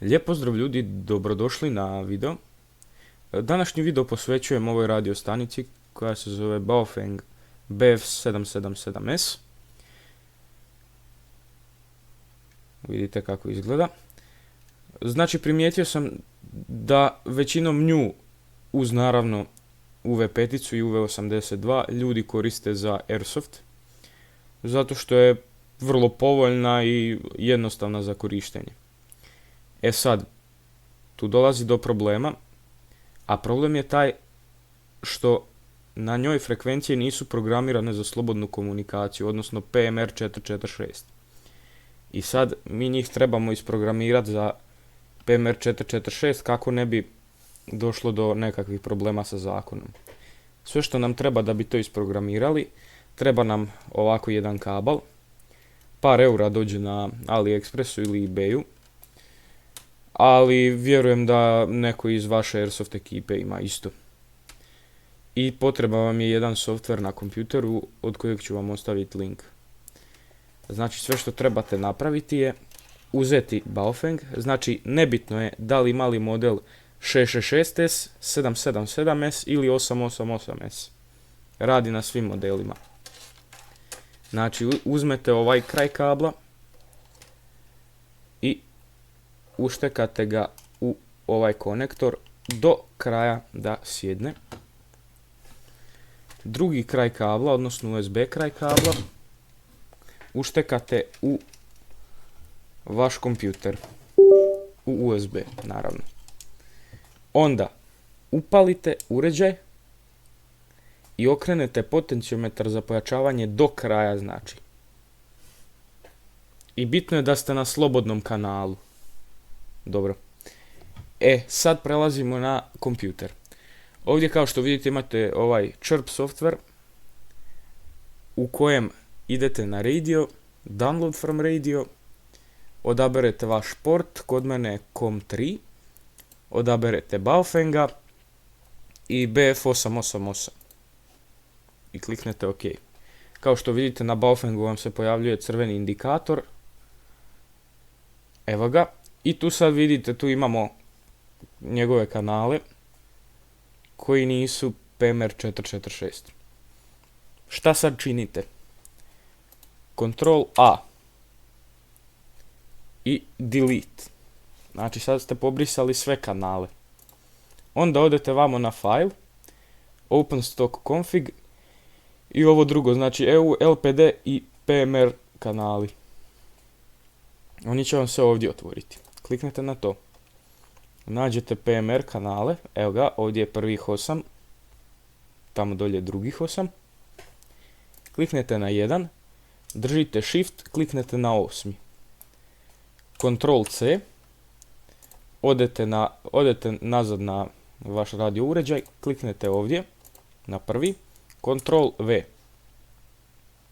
Lijep pozdrav ljudi, dobrodošli na video. Današnji video posvećujem ovoj radio stanici koja se zove Baofeng BF777S. Vidite kako izgleda. Znači primijetio sam da većinom nju uz naravno UV5 i UV82 ljudi koriste za Airsoft. Zato što je vrlo povoljna i jednostavna za korištenje. E sad, tu dolazi do problema, a problem je taj što na njoj frekvencije nisu programirane za slobodnu komunikaciju, odnosno PMR 446. I sad mi njih trebamo isprogramirati za PMR 446 kako ne bi došlo do nekakvih problema sa zakonom. Sve što nam treba da bi to isprogramirali, treba nam ovako jedan kabel, par eura dođe na AliExpressu ili eBayu, ali vjerujem da neko iz vaše Airsoft ekipe ima isto. I potreba vam je jedan software na kompjuteru od kojeg ću vam ostaviti link. Znači sve što trebate napraviti je uzeti Baofeng, znači nebitno je da li imali model 666S, 777S ili 888S. Radi na svim modelima. Znači uzmete ovaj kraj kabla i uštekate ga u ovaj konektor do kraja da sjedne. Drugi kraj kabla, odnosno USB kraj kabla, uštekate u vaš kompjuter. U USB, naravno. Onda upalite uređaj i okrenete potenciometar za pojačavanje do kraja, znači. I bitno je da ste na slobodnom kanalu. Dobro. Sad prelazimo na kompjuter. Ovdje kao što vidite imate ovaj Chirp software u kojem idete na radio, download from radio, odaberete vaš port, kod mene je COM3, odaberete Baofenga i BF888 i kliknete OK. Kao što vidite na Baofengu vam se pojavljuje crveni indikator. Evo ga. I tu sad vidite, tu imamo njegove kanale koji nisu PMR 446. Šta sad činite? Ctrl A i delete. Znači sad ste pobrisali sve kanale. Onda odete vamo na file, open stock config i ovo drugo, znači EU, LPD i PMR kanali. Oni će vam se ovdje otvoriti. Kliknete na to. Nađete PMR kanale, evo ga, ovdje je prvih 8, tamo dolje drugih 8. Kliknete na 1, držite shift, kliknete na 8. Ctrl C, odete nazad na vaš radio uređaj, kliknete ovdje, na prvi, Ctrl V.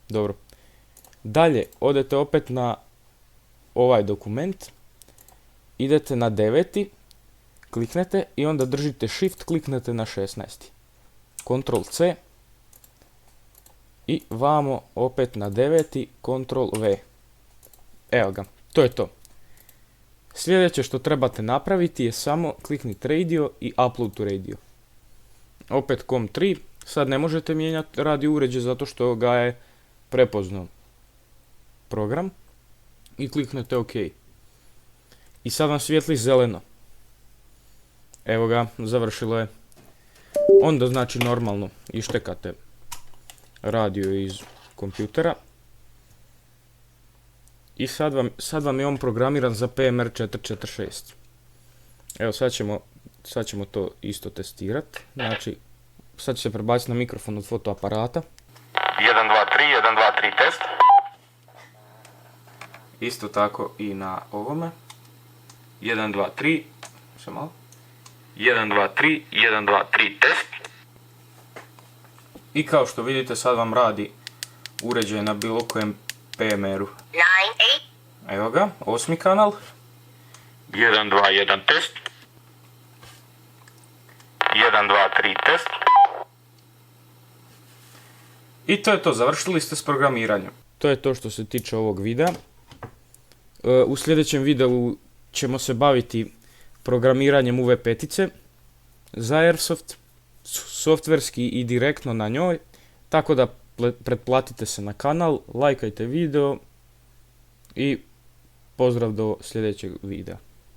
Dobro. Dalje, odete opet na ovaj dokument, idete na 9. Kliknete i onda držite shift, kliknete na 16. Ctrl C i vamo opet na 9. Ctrl V. Evo ga, to je to. Sljedeće što trebate napraviti je samo klikniti radio i upload to radio. Opet COM3, sad ne možete mijenjati radio uređaj zato što ga je prepoznao program i kliknete OK. I sad vam svijetli zeleno. Evo ga, završilo je. Onda znači normalno ištekate radio iz kompjutera. I sad vam je on programiran za PMR 446. Evo sad ćemo to isto testirati. Znači, sad će se prebaciti na mikrofon od fotoaparata. 1, 2, 3, 1, 2, 3 test. Isto tako i na ovome. 1, 2, 3. Samo malo. 1, 2, 3, 1, 2, 3 test. I kao što vidite sad vam radi uređaj na bilo kojem PMR-u. 9, 8. Evo ga, 8. kanal. 1, 2, 1 test. 1, 2, 3 test. I to je to, završili ste s programiranjem. To je to što se tiče ovog videa. U sljedećem videu ćemo se baviti programiranjem UV5 za Airsoft, softverski i direktno na njoj, tako da pretplatite se na kanal, lajkajte video i pozdrav do sljedećeg videa.